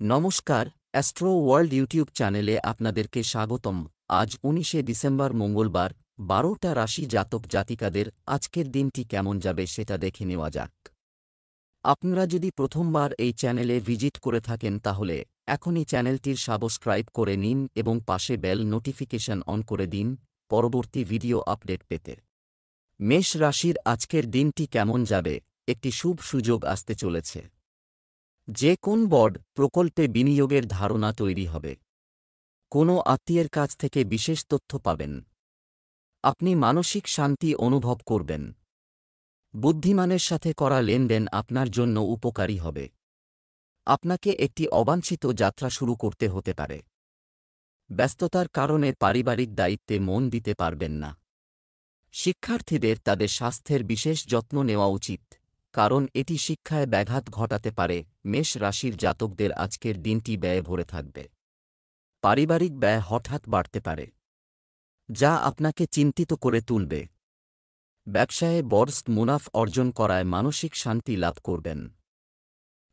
নমস্কার, astro world YouTube চ্যানেলে আপনাদেরকে স্বাগতম। আজ ১৯শে ডিসেম্বর মঙ্গলবার, ১২টা রাশি জাতক জাতিকাদের আজকের দিনটি কেমন যাবে সেটা দেখে নেওয়া যাক। আপনারা যদি প্রথমবার এই চ্যানেলে ভিজিট করে থাকেন তাহলে এখনই চ্যানেলটির সাবস্ক্রাইব করে নিন এবং পাশে বেল নোটিফিকেশন অন করে দিন পরবর্তী ভিডিও আপডেট পেতে। মেষ রাশির আজকের দিনটি কেমন যাবে? একটি শুভ সুযোগ আসতে চলেছে। যে কোন বড় প্রকল্পে বিনিয়োগের ধারণা তৈরি হবে। কোনো আত্মীয়ের কাছ থেকে বিশেষ তথ্য পাবেন। আপনি মানসিক শান্তি অনুভব করবেন। বুদ্ধিমানের সাথে করা লেনদেন আপনার জন্য উপকারী হবে। আপনাকে একটি অবাঞ্ছিত যাত্রা শুরু করতে হতে পারে। ব্যস্ততার কারণে পারিবারিক দায়িত্বে মন দিতে পারবেন না। শিক্ষার্থীদের তাদের স্বাস্থ্যের বিশেষ যত্ন নেওয়া উচিত, কারণ এটি শিক্ষায় ব্যাঘাত ঘটাতে পারে। মেষ রাশির জাতকদের আজকের দিনটি ব্যয়ে ভরে থাকবে। পারিবারিক ব্যয় হঠাৎ বাড়তে পারে, যা আপনাকে চিন্তিত করে তুলবে। ব্যবসায়ে বড় মুনাফা অর্জন করায় মানসিক শান্তি লাভ করবেন।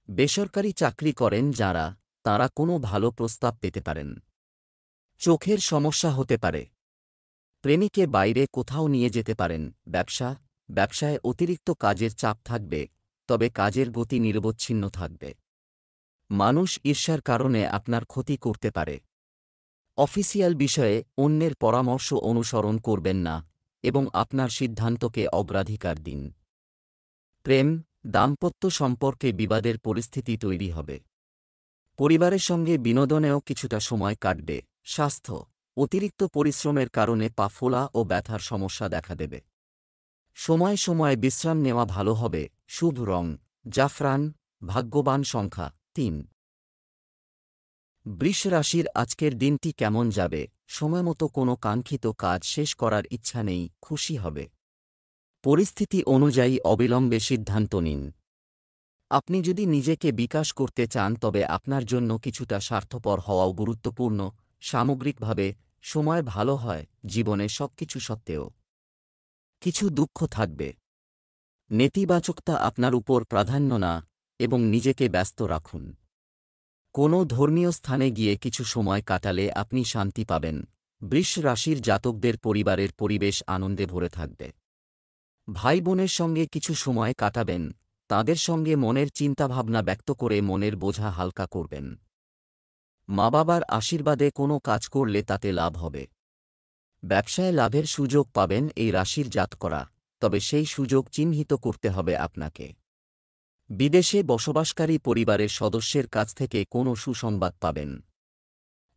বেসরকারি চাকরি করেন যাঁরা, তাঁরা কোনো ভালো প্রস্তাব পেতে পারেন। চোখের সমস্যা হতে পারে। প্রেমিকে বাইরে কোথাও নিয়ে যেতে পারেন। ব্যবসায় অতিরিক্ত কাজের চাপ থাকবে, তবে কাজের গতি নিরবচ্ছিন্ন থাকবে। মানুষ ঈর্ষার কারণে আপনার ক্ষতি করতে পারে। অফিসিয়াল বিষয়ে অন্যের পরামর্শ অনুসরণ করবেন না এবং আপনার সিদ্ধান্তকে অগ্রাধিকার দিন। প্রেম, দাম্পত্য সম্পর্কে বিবাদের পরিস্থিতি তৈরি হবে। পরিবারের সঙ্গে বিনোদনেও কিছুটা সময় কাটবে। স্বাস্থ্য, অতিরিক্ত পরিশ্রমের কারণে পা ফোলা ও ব্যথার সমস্যা দেখা দেবে। সময় সময় বিশ্রাম নেওয়া ভালো হবে। শুভ রং জাফরান, ভাগ্যবান সংখ্যা ৩। বৃষ রাশির আজকের দিনটি কেমন যাবে? সময়মতো কোনো কাঙ্ক্ষিত কাজ শেষ করার ইচ্ছা নেই, খুশি হবে। পরিস্থিতি অনুযায়ী অবিলম্বে সিদ্ধান্ত নিন। আপনি যদি নিজেকে বিকাশ করতে চান তবে আপনার জন্য কিছুটা স্বার্থপর হওয়াও গুরুত্বপূর্ণ। সামগ্রিকভাবে সময় ভালো হয়। জীবনে সবকিছু সত্ত্বেও কিছু দুঃখ থাকবে। নেতিবাচকতা আপনার উপর প্রাধান্য না এবং নিজেকে ব্যস্ত রাখুন। কোনো ধর্মীয় স্থানে গিয়ে কিছু সময় কাটালে আপনি শান্তি পাবেন। বৃষ রাশির জাতকদের পরিবারের পরিবেশ আনন্দে ভরে থাকবে। ভাই বোনের সঙ্গে কিছু সময় কাটাবেন। তাঁদের সঙ্গে মনের চিন্তাভাবনা ব্যক্ত করে মনের বোঝা হালকা করবেন। মা বাবার আশীর্বাদে কোনো কাজ করলে তাতে লাভ হবে। ব্যবসায় লাভের সুযোগ পাবেন এই রাশির জাতকরা, তবে সেই সুযোগ চিহ্নিত করতে হবে আপনাকে। বিদেশে বসবাসকারী পরিবারের সদস্যের কাছ থেকে কোনো সুসংবাদ পাবেন।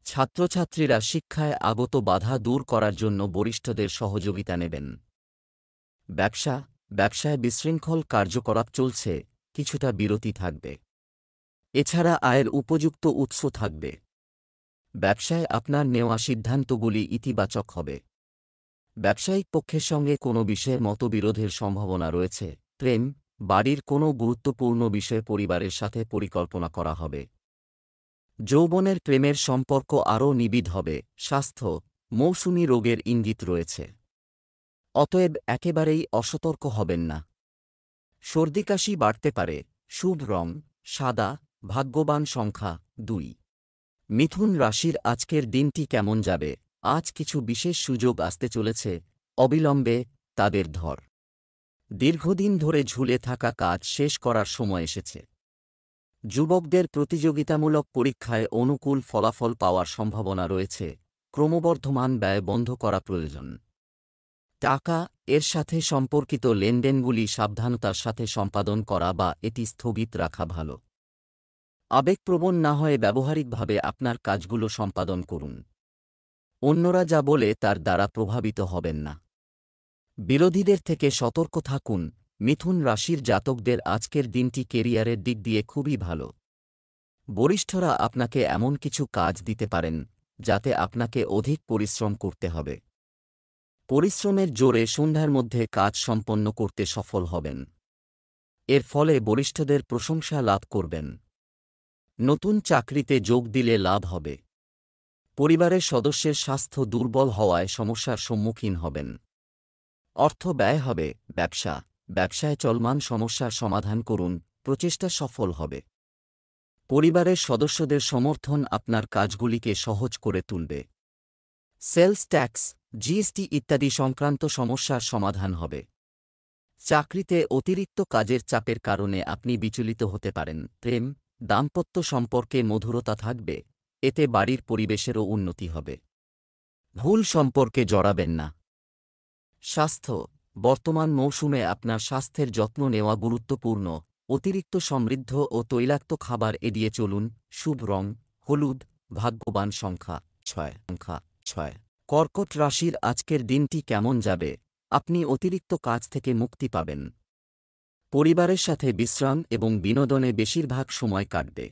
ছাত্রছাত্রীরা শিক্ষায় আগত বাধা দূর করার জন্য বরিষ্ঠদের সহযোগিতা নেবেন। ব্যবসায় বিশৃঙ্খল কার্যকলাপ চলছে, কিছুটা বিরতি থাকবে। এছাড়া আয়ের উপযুক্ত উৎস থাকবে। ব্যবসায় আপনার নেওয়া সিদ্ধান্তগুলি ইতিবাচক হবে। ব্যবসায়িক পক্ষের সঙ্গে কোনো বিষয়ে মতবিরোধের সম্ভাবনা রয়েছে। প্রেম, বাড়ির কোনো গুরুত্বপূর্ণ বিষয়ে পরিবারের সাথে পরিকল্পনা করা হবে। যৌবনের প্রেমের সম্পর্ক আরও নিবিড় হবে। স্বাস্থ্য, মৌসুমী রোগের ইঙ্গিত রয়েছে, অতএব একেবারেই অসতর্ক হবেন না। সর্দিকাশি বাড়তে পারে। শুভ রং সাদা, ভাগ্যবান সংখ্যা ২। মিথুন রাশির আজকের দিনটি কেমন যাবে? আজ কিছু বিশেষ সুযোগ আসতে চলেছে, অবিলম্বে তাদের ধর। দীর্ঘদিন ধরে ঝুলে থাকা কাজ শেষ করার সময় এসেছে। যুবকদের প্রতিযোগিতামূলক পরীক্ষায় অনুকূল ফলাফল পাওয়ার সম্ভাবনা রয়েছে। ক্রমবর্ধমান ব্যয় বন্ধ করা প্রয়োজন। টাকা এর সাথে সম্পর্কিত লেনদেনগুলি সাবধানতার সাথে সম্পাদন করা বা এটি স্থগিত রাখা ভালো। আবেগপ্রবণ না হয়ে ব্যবহারিকভাবে আপনার কাজগুলো সম্পাদন করুন। অন্যরা যা বলে তার দ্বারা প্রভাবিত হবেন না। বিরোধীদের থেকে সতর্ক থাকুন। মিথুন রাশির জাতকদের আজকের দিনটি কেরিয়ারের দিক দিয়ে খুবই ভালো। বরিষ্ঠরা আপনাকে এমন কিছু কাজ দিতে পারেন যাতে আপনাকে অধিক পরিশ্রম করতে হবে। পরিশ্রমের জোরে সন্ধ্যার মধ্যে কাজ সম্পন্ন করতে সফল হবেন। এর ফলে বরিষ্ঠদের প্রশংসা লাভ করবেন। নতুন চাকরিতে যোগ দিলে লাভ হবে। পরিবারের সদস্যের স্বাস্থ্য দুর্বল হওয়ায় সমস্যার সম্মুখীন হবেন। অর্থ ব্যয় হবে। ব্যবসায় চলমান সমস্যার সমাধান করুন, প্রচেষ্টা সফল হবে। পরিবারের সদস্যদের সমর্থন আপনার কাজগুলিকে সহজ করে তুলবে। সেলস ট্যাক্স, জিএসটি ইত্যাদি সংক্রান্ত সমস্যার সমাধান হবে। চাকরিতে অতিরিক্ত কাজের চাপের কারণে আপনি বিচলিত হতে পারেন। প্রেম, দাম্পত্য সম্পর্কে মধুরতা থাকবে, এতে বাড়ির পরিবেশেরও উন্নতি হবে। ভুল সম্পর্কে জড়াবেন না। স্বাস্থ্য, বর্তমান মৌসুমে আপনার স্বাস্থ্যের যত্ন নেওয়া গুরুত্বপূর্ণ। অতিরিক্ত সমৃদ্ধ ও তৈলাক্ত খাবার এড়িয়ে চলুন। শুভ রং হলুদ। ভাগ্যবান সংখ্যা 6। কর্কট রাশির আজকের দিনটি কেমন যাবে? আপনি অতিরিক্ত কাজ থেকে মুক্তি পাবেন। পরিবারের সাথে বিশ্রাম এবং বিনোদনে বেশিরভাগ সময় কাটবে।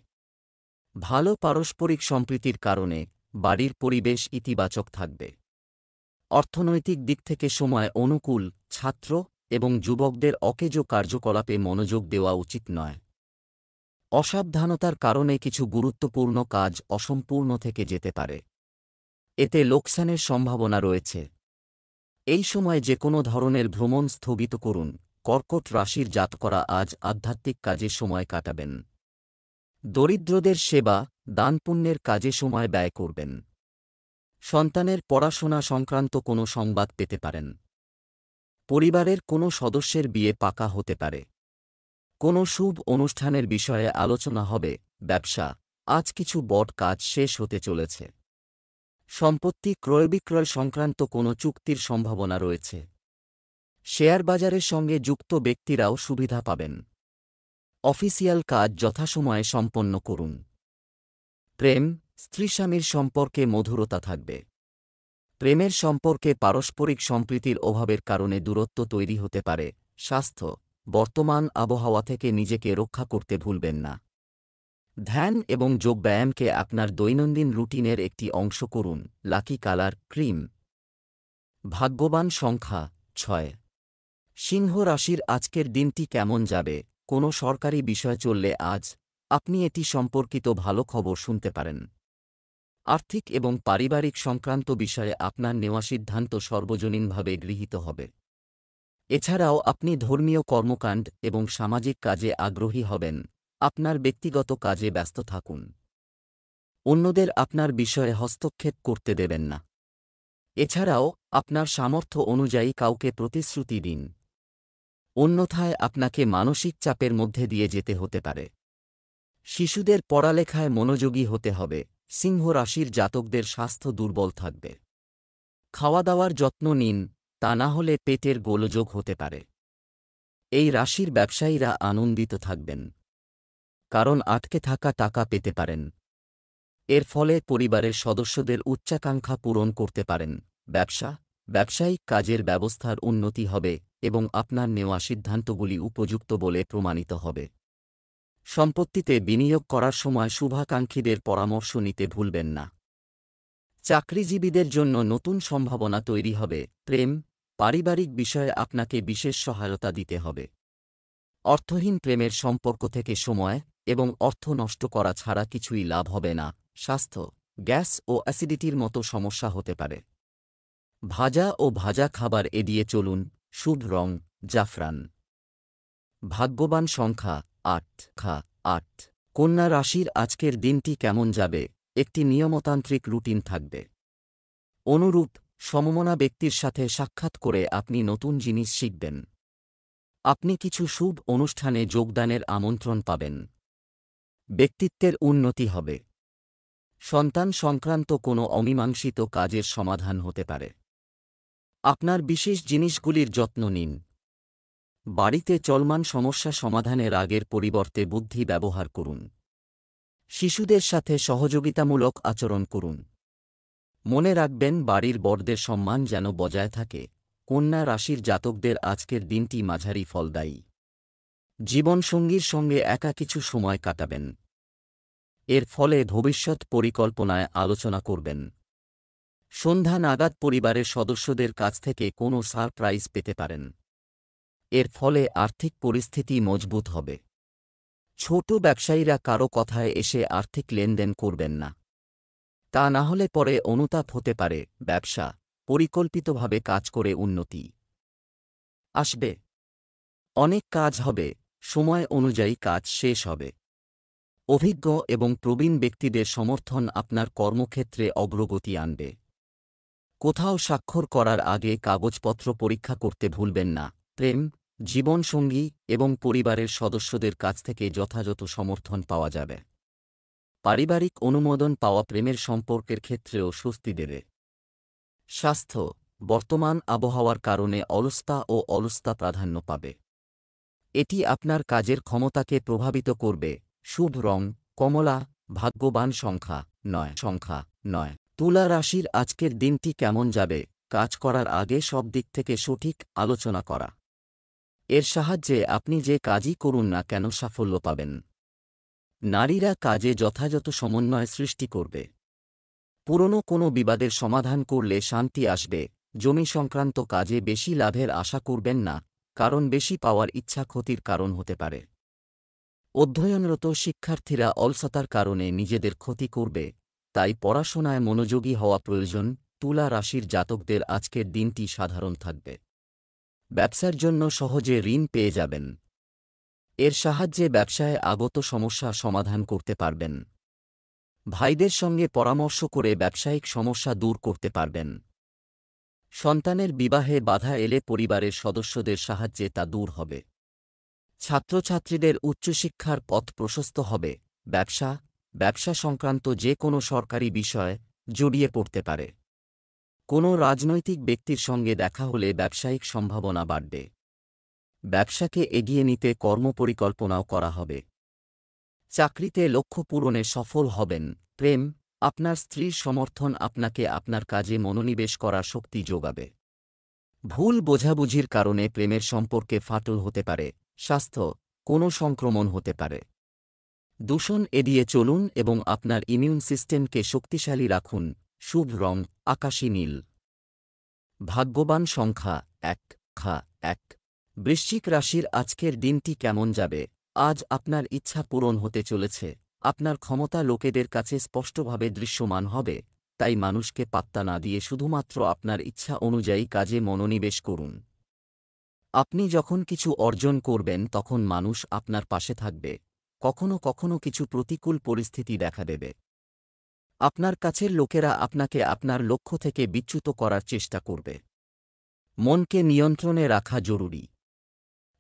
ভালো পারস্পরিক সম্প্রীতির কারণে বাড়ির পরিবেশ ইতিবাচক থাকবে। অর্থনৈতিক দিক থেকে সময় অনুকূল। ছাত্র এবং যুবকদের অকেজ কার্যকলাপে মনোযোগ দেওয়া উচিত নয়। অসাবধানতার কারণে কিছু গুরুত্বপূর্ণ কাজ অসম্পূর্ণ থেকে যেতে পারে। এতে লোকসানের সম্ভাবনা রয়েছে। এই সময় যে কোনো ধরনের ভ্রমণ স্থগিত করুন। কর্কট রাশির জাতকরা আজ আধ্যাত্মিক কাজে সময় কাটাবেন। দরিদ্রদের সেবা, দানপুণ্যের কাজে সময় ব্যয় করবেন। সন্তানের পড়াশোনা সংক্রান্ত কোনো সংবাদ পেতে পারেন। পরিবারের কোনো সদস্যের বিয়ে পাকা হতে পারে। কোনো শুভ অনুষ্ঠানের বিষয়ে আলোচনা হবে। ব্যবসা, আজ কিছু বড় কাজ শেষ হতে চলেছে। সম্পত্তি ক্রয়বিক্রয় সংক্রান্ত কোনো চুক্তির সম্ভাবনা রয়েছে। শেয়ার বাজারের সঙ্গে যুক্ত ব্যক্তিরাও সুবিধা পাবেন। অফিসিয়াল কাজ যথাসময়ে সম্পন্ন করুন। প্রেম, স্ত্রী স্বামীর সম্পর্কে মধুরতা থাকবে। প্রেমের সম্পর্কে পারস্পরিক সম্প্রীতির অভাবের কারণে দূরত্ব তৈরি হতে পারে। স্বাস্থ্য, বর্তমান আবহাওয়া থেকে নিজেকে রক্ষা করতে ভুলবেন না। ধ্যান এবং যোগব্যায়ামকে আপনার দৈনন্দিন রুটিনের একটি অংশ করুন। Lucky colour cream. ভাগ্যবান সংখ্যা 6। সিংহ রাশির আজকের দিনটি কেমন যাবে? কোনো সরকারি বিষয় চললে আজ আপনি এটি সম্পর্কিত ভালো খবর শুনতে পারেন। আর্থিক এবং পারিবারিক সংক্রান্ত বিষয়ে আপনার নেওয়া সিদ্ধান্ত সর্বজনীনভাবে গৃহীত হবে। এছাড়াও আপনি ধর্মীয় কর্মকাণ্ড এবং সামাজিক কাজে আগ্রহী হবেন। আপনার ব্যক্তিগত কাজে ব্যস্ত থাকুন। অন্যদের আপনার বিষয়ে হস্তক্ষেপ করতে দেবেন না। এছাড়াও আপনার সামর্থ্য অনুযায়ী কাউকে প্রতিশ্রুতি দিন। অন্যথায় আপনাকে মানসিক চাপের মধ্যে দিয়ে যেতে হতে পারে। শিশুদের পড়ালেখায় মনোযোগী হতে হবে। সিংহ রাশির জাতকদের স্বাস্থ্য দুর্বল থাকবে। খাওয়া দাওয়ার যত্ন নিন, তা না হলে পেটের গোলযোগ হতে পারে। এই রাশির ব্যবসায়ীরা আনন্দিত থাকবেন, কারণ আটকে থাকা টাকা পেতে পারেন। এর ফলে পরিবারের সদস্যদের উচ্চাকাঙ্ক্ষা পূরণ করতে পারেন। ব্যবসায়িক কাজের ব্যবস্থার উন্নতি হবে এবং আপনার নেওয়া সিদ্ধান্তগুলি উপযুক্ত বলে প্রমাণিত হবে। সম্পত্তিতে বিনিয়োগ করার সময় শুভাকাঙ্ক্ষীদের পরামর্শ নিতে ভুলবেন না। চাকরিজীবীদের জন্য নতুন সম্ভাবনা তৈরি হবে। প্রেম, পারিবারিক বিষয়ে আপনাকে বিশেষ সহায়তা দিতে হবে। অর্থহীন প্রেমের সম্পর্ক থেকে সময় এবং অর্থ নষ্ট করা ছাড়া কিছুই লাভ হবে না। স্বাস্থ্য, গ্যাস ও অ্যাসিডিটির মতো সমস্যা হতে পারে। ভাজা খাবার এড়িয়ে চলুন। শুভ রং জাফরান। ভাগ্যবান সংখ্যা 8। কন্যা রাশির আজকের দিনটি কেমন যাবে? একটি নিয়মতান্ত্রিক রুটিন থাকবে। অনুরূপ সমমনা ব্যক্তির সাথে সাক্ষাৎ করে আপনি নতুন জিনিস শিখবেন। আপনি কিছু শুভ অনুষ্ঠানে যোগদানের আমন্ত্রণ পাবেন। ব্যক্তিত্বের উন্নতি হবে। সন্তান সংক্রান্ত কোনো অমীমাংসিত কাজের সমাধান হতে পারে। আপনার বিশেষ জিনিসগুলির যত্ন নিন। বাড়িতে চলমান সমস্যা সমাধানে রাগের পরিবর্তে বুদ্ধি ব্যবহার করুন। শিশুদের সাথে সহযোগিতামূলক আচরণ করুন। মনে রাখবেন, বাড়ির বড়দের সম্মান যেন বজায় থাকে। কন্যা রাশির জাতকদের আজকের দিনটি মাঝারি ফলদায়ী। জীবনসঙ্গীর সঙ্গে একা কিছু সময় কাটাবেন। এর ফলে ভবিষ্যৎ পরিকল্পনায় আলোচনা করবেন। সন্ধ্যা নাগাদ পরিবারের সদস্যদের কাছ থেকে কোনো সারপ্রাইজ পেতে পারেন। এর ফলে আর্থিক পরিস্থিতি মজবুত হবে। ছোট ব্যবসায়ীরা কারো কথায় এসে আর্থিক লেনদেন করবেন না, তা না হলে পরে অনুতাপ হতে পারে। ব্যবসা, পরিকল্পিতভাবে কাজ করে উন্নতি আসবে। অনেক কাজ হবে, সময় অনুযায়ী কাজ শেষ হবে। অভিজ্ঞ এবং প্রবীণ ব্যক্তিদের সমর্থন আপনার কর্মক্ষেত্রে অগ্রগতি আনবে। কোথাও স্বাক্ষর করার আগে কাগজপত্র পরীক্ষা করতে ভুলবেন না। প্রেম, জীবনসঙ্গী এবং পরিবারের সদস্যদের কাছ থেকে যথাযথ সমর্থন পাওয়া যাবে। পারিবারিক অনুমোদন পাওয়া প্রেমের সম্পর্কের ক্ষেত্রেও স্বস্তি দেবে। স্বাস্থ্য, বর্তমান আবহাওয়ার কারণে অলসতা প্রাধান্য পাবে। এটি আপনার কাজের ক্ষমতাকে প্রভাবিত করবে। শুভ রং কমলা, ভাগ্যবান সংখ্যা 9। তুলা রাশির আজকের দিনটি কেমন যাবে? কাজ করার আগে সব দিক থেকে সঠিক আলোচনা করা। এর সাহায্যে আপনি যে কাজই করুন না কেন সাফল্য পাবেন। নারীরা কাজে যথাযথ সমন্বয় সৃষ্টি করবে। পুরনো কোনো বিবাদের সমাধান করলে শান্তি আসবে। জমি সংক্রান্ত কাজে বেশি লাভের আশা করবেন না, কারণ বেশি পাওয়ার ইচ্ছা ক্ষতির কারণ হতে পারে। অধ্যয়নরত শিক্ষার্থীরা অলসতার কারণে নিজেদের ক্ষতি করবে, তাই পড়াশোনায় মনোযোগী হওয়া প্রয়োজন। তুলা রাশির জাতকদের আজকের দিনটি সাধারণ থাকবে। ব্যবসার জন্য সহজে ঋণ পেয়ে যাবেন। এর সাহায্যে ব্যবসায় আগত সমস্যা সমাধান করতে পারবেন। ভাইদের সঙ্গে পরামর্শ করে ব্যবসায়িক সমস্যা দূর করতে পারবেন। সন্তানের বিবাহে বাধা এলে পরিবারের সদস্যদের সাহায্যে তা দূর হবে। ছাত্রছাত্রীদের উচ্চশিক্ষার পথ প্রশস্ত হবে। ব্যবসা সংক্রান্ত যে কোনো সরকারি বিষয় জড়িয়ে পড়তে পারে। কোনো রাজনৈতিক ব্যক্তির সঙ্গে দেখা হলে ব্যবসায়িক সম্ভাবনা বাড়বে। ব্যবসাকে এগিয়ে নিতে কর্মপরিকল্পনাও করা হবে। চাকরিতে লক্ষ্য পূরণে সফল হবেন। প্রেম, আপনার স্ত্রীর সমর্থন আপনাকে আপনার কাজে মনোনিবেশ করার শক্তি যোগাবে। ভুল বোঝাবুঝির কারণে প্রেমের সম্পর্কে ফাটল হতে পারে। স্বাস্থ্য, কোনো সংক্রমণ হতে পারে। দূষণ এড়িয়ে চলুন এবং আপনার ইমিউন সিস্টেমকে শক্তিশালী রাখুন। শুভ রং আকাশী নীল। ভাগ্যবান সংখ্যা 1। বৃশ্চিক রাশির আজকের দিনটি কেমন যাবে? আজ আপনার ইচ্ছা পূরণ হতে চলেছে। আপনার ক্ষমতা লোকেদের কাছে স্পষ্টভাবে দৃশ্যমান হবে, তাই মানুষকে পাত্তা না দিয়ে শুধুমাত্র আপনার ইচ্ছা অনুযায়ী কাজে মনোনিবেশ করুন। আপনি যখন কিছু অর্জন করবেন তখন মানুষ আপনার পাশে থাকবে। কখনো কখনো কিছু প্রতিকূল পরিস্থিতি দেখা দেবে। আপনার কাছের লোকেরা আপনাকে আপনার লক্ষ্য থেকে বিচ্যুত করার চেষ্টা করবে। মনকে নিয়ন্ত্রণে রাখা জরুরি।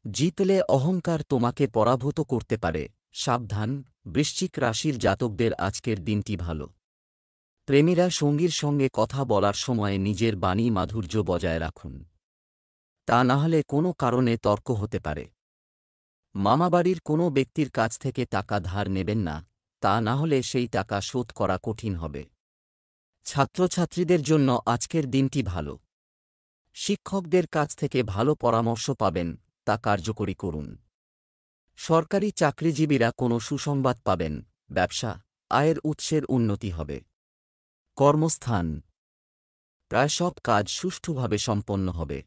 জিতলে অহংকার তোমাকে পরাভূত করতে পারে। সাবধান, বৃশ্চিক রাশির জাতকদের আজকের দিনটি ভালো। প্রেমীরা সঙ্গীর সঙ্গে কথা বলার সময় নিজের বাণী মাধুর্য বজায় রাখুন। তা না হলে কোনো কারণে তর্ক হতে পারে। মামাবাড়ির কোনো ব্যক্তির কাছ থেকে টাকা ধার নেবেন না, তা না হলে সেই টাকা শোধ করা কঠিন হবে। ছাত্রছাত্রীদের জন্য আজকের দিনটি ভালো। শিক্ষকদের কাছ থেকে ভালো পরামর্শ পাবেন, তা কার্যকরী করুন। সরকারি চাকরিজীবীরা কোনো সুসংবাদ পাবেন। ব্যবসা, আয়ের উৎসের উন্নতি হবে। কর্মস্থান, প্রায় সব কাজ সুষ্ঠুভাবে সম্পন্ন হবে।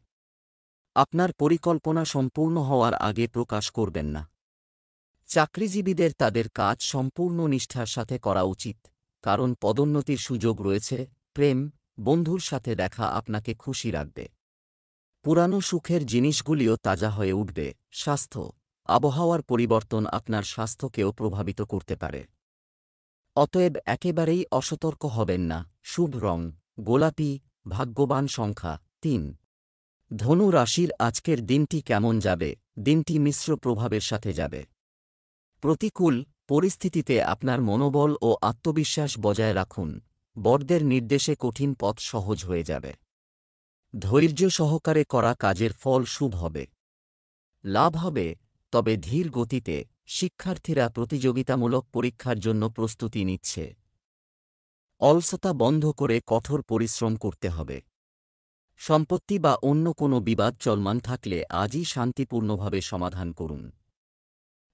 আপনার পরিকল্পনা সম্পূর্ণ হওয়ার আগে প্রকাশ করবেন না। চাকরিজীবীদের তাদের কাজ সম্পূর্ণ নিষ্ঠার সাথে করা উচিত, কারণ পদোন্নতির সুযোগ রয়েছে। প্রেম, বন্ধুর সাথে দেখা আপনাকে খুশি রাখবে। পুরানো সুখের জিনিসগুলিও তাজা হয়ে উঠবে। স্বাস্থ্য, আবহাওয়ার পরিবর্তন আপনার স্বাস্থ্যকেও প্রভাবিত করতে পারে। অতএব একেবারেই অসতর্ক হবেন না। শুভ রং গোলাপি, ভাগ্যবান সংখ্যা 3। ধনু রাশির আজকের দিনটি কেমন যাবে? দিনটি মিশ্র প্রভাবের সাথে যাবে। প্রতিকূল পরিস্থিতিতে আপনার মনোবল ও আত্মবিশ্বাস বজায় রাখুন। বড়দের নির্দেশে কঠিন পথ সহজ হয়ে যাবে। ধৈর্য সহকারে করা কাজের ফল শুভ হবে। লাভ হবে, তবে ধীর গতিতে। শিক্ষার্থীরা প্রতিযোগিতামূলক পরীক্ষার জন্য প্রস্তুতি নিচ্ছে। অলসতা বন্ধ করে কঠোর পরিশ্রম করতে হবে। সম্পত্তি বা অন্য কোনো বিবাদ চলমান থাকলে আজই শান্তিপূর্ণভাবে সমাধান করুন।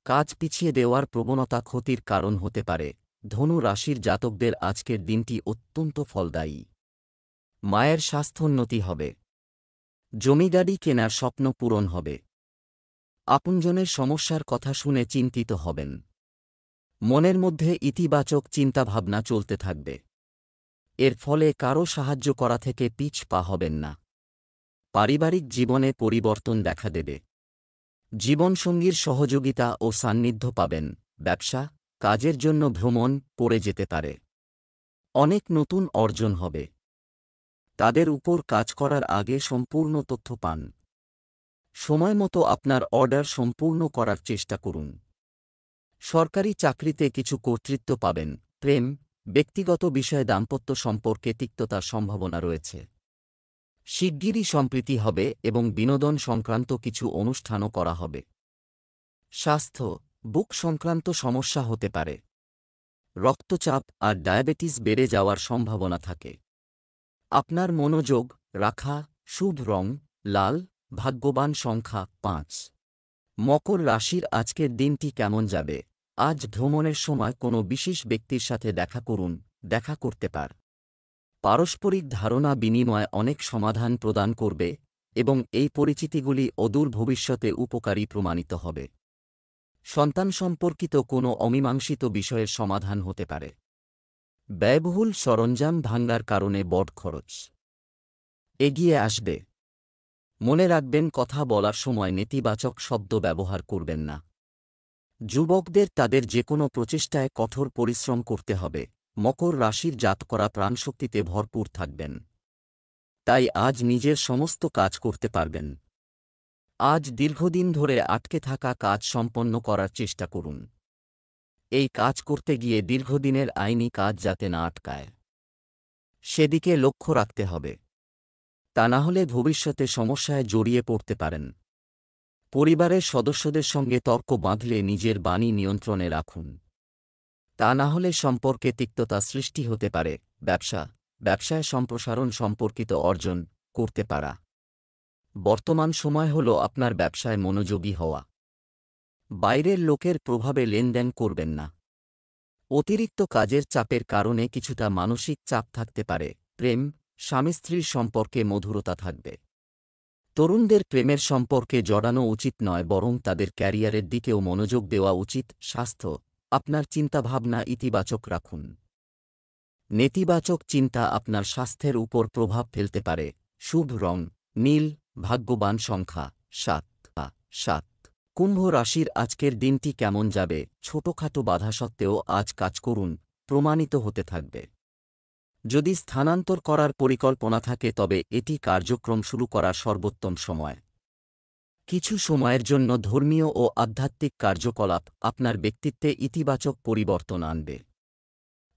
কাজ পিছিয়ে দেওয়ার প্রবণতা ক্ষতির কারণ হতে পারে। ধনু রাশির জাতকদের আজকের দিনটি অত্যন্ত ফলদায়ী। মায়ের স্বাস্থ্যোন্নতি হবে। জমিদারি কেনার স্বপ্ন পূরণ হবে। আপনজনের সমস্যার কথা শুনে চিন্তিত হবেন। মনের মধ্যে ইতিবাচক চিন্তাভাবনা চলতে থাকবে। এর ফলে কারও সাহায্য করা থেকে পিছ পা হবেন না। পারিবারিক জীবনে পরিবর্তন দেখা দেবে। জীবনসঙ্গীর সহযোগিতা ও সান্নিধ্য পাবেন। ব্যবসা, কাজের জন্য ভ্রমণ পড়ে যেতে পারে। অনেক নতুন অর্জন হবে। তাদের উপর কাজ করার আগে সম্পূর্ণ তথ্য পান। সময়মতো আপনার অর্ডার সম্পূর্ণ করার চেষ্টা করুন। সরকারি চাকরিতে কিছু কর্তৃত্ব পাবেন। প্রেম, ব্যক্তিগত বিষয়ে দাম্পত্য সম্পর্কে তিক্ততার সম্ভাবনা রয়েছে। শিগগিরই সম্প্রীতি হবে এবং বিনোদন সংক্রান্ত কিছু অনুষ্ঠানও করা হবে। স্বাস্থ্য, বুক সংক্রান্ত সমস্যা হতে পারে। রক্তচাপ আর ডায়াবেটিস বেড়ে যাওয়ার সম্ভাবনা থাকে। আপনার মনোযোগ রাখা, শুভ রং লাল, ভাগ্যবান সংখ্যা 5। মকর রাশির আজকের দিনটি কেমন যাবে? আজ ভ্রমণের সময় কোনো বিশেষ ব্যক্তির সাথে দেখা করতে পার। পারস্পরিক ধারণা বিনিময় অনেক সমাধান প্রদান করবে এবং এই পরিচিতিগুলি অদূর ভবিষ্যতে উপকারী প্রমাণিত হবে। সন্তান সম্পর্কিত কোনো অমীমাংসিত বিষয়ের সমাধান হতে পারে। ব্যয়বহুল সরঞ্জাম ভাঙার কারণে বড় খরচ এগিয়ে আসবে। মনে রাখবেন, কথা বলার সময় নেতিবাচক শব্দ ব্যবহার করবেন না। যুবকদের তাদের যেকোনো প্রচেষ্টায় কঠোর পরিশ্রম করতে হবে। মকর রাশির জাতকরা প্রাণশক্তিতে ভরপুর থাকবেন। তাই আজ নিজের সমস্ত কাজ করতে পারবেন। আজ দীর্ঘদিন ধরে আটকে থাকা কাজ সম্পন্ন করার চেষ্টা করুন। এই কাজ করতে গিয়ে দীর্ঘদিনের আইনি কাজ যাতে না আটকায়, সেদিকে লক্ষ্য রাখতে হবে। তা না হলে ভবিষ্যতে সমস্যায় জড়িয়ে পড়তে পারেন। পরিবারের সদস্যদের সঙ্গে তর্ক বাঁধলে নিজের বাণী নিয়ন্ত্রণে রাখুন। তা না হলে সম্পর্কে তিক্ততা সৃষ্টি হতে পারে। ব্যবসায় সম্প্রসারণ সম্পর্কিত অর্জন করতে পারা। বর্তমান সময় হল আপনার ব্যবসায় মনোযোগী হওয়া। বাইরের লোকের প্রভাবে লেনদেন করবেন না। অতিরিক্ত কাজের চাপের কারণে কিছুটা মানসিক চাপ থাকতে পারে। প্রেম, স্বামী স্ত্রীর সম্পর্কে মধুরতা থাকবে। তরুণদের প্রেমের সম্পর্কে জড়ানো উচিত নয়, বরং তাদের ক্যারিয়ারের দিকেও মনোযোগ দেওয়া উচিত। স্বাস্থ্য, আপনার চিন্তাভাবনা ইতিবাচক রাখুন। নেতিবাচক চিন্তা আপনার স্বাস্থ্যের উপর প্রভাব ফেলতে পারে। শুভ রং নীল, ভাগ্যবান সংখ্যা 7। কুম্ভ রাশির আজকের দিনটি কেমন যাবে? ছোটখাটো বাধা সত্ত্বেও আজ কাজ করুন, প্রমাণিত হতে থাকবে। যদি স্থানান্তর করার পরিকল্পনা থাকে তবে এটি কার্যক্রম শুরু করার সর্বোত্তম সময়। কিছু সময়ের জন্য ধর্মীয় ও আধ্যাত্মিক কার্যকলাপ আপনার ব্যক্তিত্বে ইতিবাচক পরিবর্তন আনবে।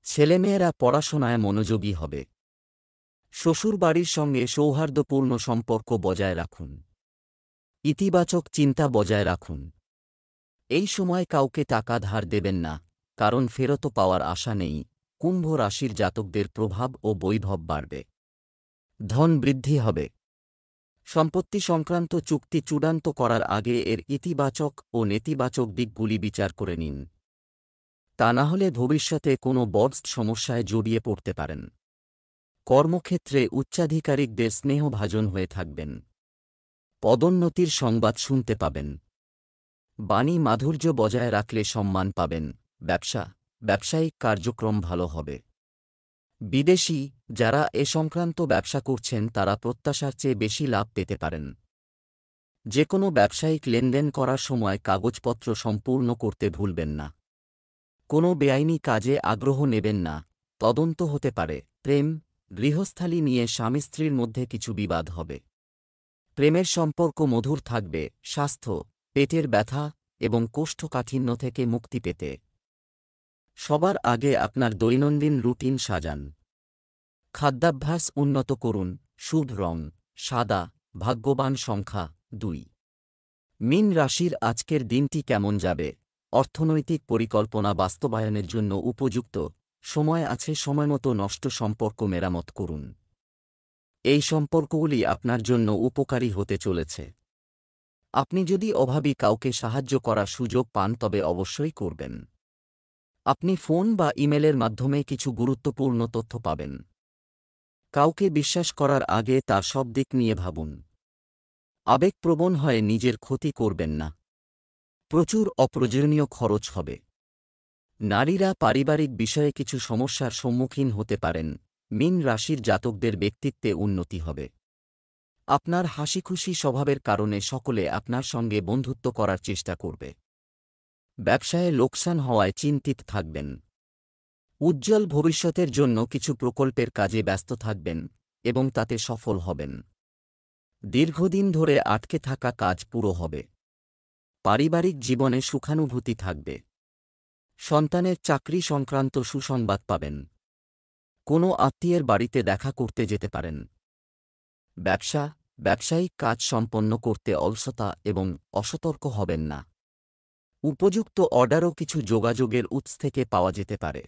ছেলেমেয়েরা পড়াশোনায় মনোযোগী হবে। শ্বশুরবাড়ির সঙ্গে সৌহার্দ্যপূর্ণ সম্পর্ক বজায় রাখুন। ইতিবাচক চিন্তা বজায় রাখুন। এই সময় কাউকে টাকা ধার দেবেন না, কারণ ফেরত পাওয়ার আশা নেই। কুম্ভ রাশির জাতকদের প্রভাব ও বৈভব বাড়বে। ধন বৃদ্ধি হবে। সম্পত্তি সংক্রান্ত চুক্তি চূড়ান্ত করার আগে এর ইতিবাচক ও নেতিবাচক দিকগুলি বিচার করে নিন। তা না হলে ভবিষ্যতে কোনো বড় সমস্যায় জড়িয়ে পড়তে পারেন। কর্মক্ষেত্রে উচ্চাধিকারিকদের স্নেহভাজন হয়ে থাকবেন। পদোন্নতির সংবাদ শুনতে পাবেন। বাণী মাধুর্য বজায় রাখলে সম্মান পাবেন। ব্যবসায়িক কার্যক্রম ভালো হবে। বিদেশি যারা এ সংক্রান্ত ব্যবসা করছেন তারা প্রত্যাশার চেয়ে বেশি লাভ পেতে পারেন। যে কোনো ব্যবসায়িক লেনদেন করার সময় কাগজপত্র সম্পূর্ণ করতে ভুলবেন না। কোনো বেআইনি কাজে আগ্রহ নেবেন না, তদন্ত হতে পারে। প্রেম, গৃহস্থালী নিয়ে স্বামী স্ত্রীর মধ্যে কিছু বিবাদ হবে। প্রেমের সম্পর্ক মধুর থাকবে। স্বাস্থ্য, পেটের ব্যথা এবং কোষ্ঠকাঠিন্য থেকে মুক্তি পেতে সবার আগে আপনার দৈনন্দিন রুটিন সাজান। খাদ্যাভ্যাস উন্নত করুন। শুভ রং সাদা, ভাগ্যবান সংখ্যা 2। মীন রাশির আজকের দিনটি কেমন যাবে? অর্থনৈতিক পরিকল্পনা বাস্তবায়নের জন্য উপযুক্ত সময় আছে। সময়মতো নষ্ট সম্পর্ক মেরামত করুন। এই সম্পর্কগুলি আপনার জন্য উপকারী হতে চলেছে। আপনি যদি অভাবী কাউকে সাহায্য করার সুযোগ পান তবে অবশ্যই করবেন। আপনি ফোন বা ইমেলের মাধ্যমে কিছু গুরুত্বপূর্ণ তথ্য পাবেন। কাউকে বিশ্বাস করার আগে তার সব দিক নিয়ে ভাবুন। আবেগপ্রবণ হয়ে নিজের ক্ষতি করবেন না। প্রচুর অপ্রয়োজনীয় খরচ হবে। নারীরা পারিবারিক বিষয়ে কিছু সমস্যার সম্মুখীন হতে পারেন। মীন রাশির জাতকদের ব্যক্তিত্বে উন্নতি হবে। আপনার হাসিখুশি স্বভাবের কারণে সকলে আপনার সঙ্গে বন্ধুত্ব করার চেষ্টা করবে। ব্যবসায়ে লোকসান হওয়ায় চিন্তিত থাকবেন। উজ্জ্বল ভবিষ্যতের জন্য কিছু প্রকল্পের কাজে ব্যস্ত থাকবেন এবং তাতে সফল হবেন। দীর্ঘদিন ধরে আটকে থাকা কাজ পুরো হবে। পারিবারিক জীবনে সুখানুভূতি থাকবে। সন্তানের চাকরি সংক্রান্ত সুসংবাদ পাবেন। কোনো আত্মীয়ের বাড়িতে দেখা করতে যেতে পারেন। ব্যবসায়িক কাজ সম্পন্ন করতে অলসতা এবং অসতর্ক হবেন না। উপযুক্ত অর্ডারও কিছু যোগাযোগের উৎস থেকে পাওয়া যেতে পারে।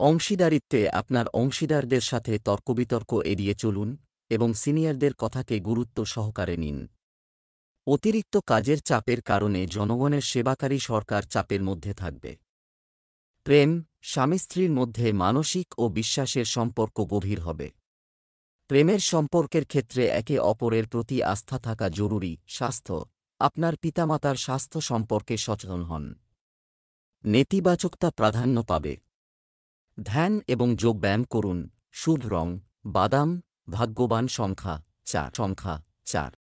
অংশীদারিত্বে আপনার অংশীদারদের সাথে তর্কবিতর্ক এড়িয়ে চলুন এবং সিনিয়রদের কথাকে গুরুত্ব সহকারে নিন। অতিরিক্ত কাজের চাপের কারণে জনগণের সেবাকারী সরকার চাপের মধ্যে থাকবে। প্রেম, স্বামী স্ত্রীর মধ্যে মানসিক ও বিশ্বাসের সম্পর্ক গভীর হবে। প্রেমের সম্পর্কের ক্ষেত্রে একে অপরের প্রতি আস্থা থাকা জরুরি। স্বাস্থ্য, আপনার পিতামাতার স্বাস্থ্য সম্পর্কে সচেতন হন। নেতিবাচকতা প্রাধান্য পাবে। ধ্যান এবং যোগব্যায়াম করুন। শুভ রং বাদাম। ভাগ্যবান সংখ্যা 4।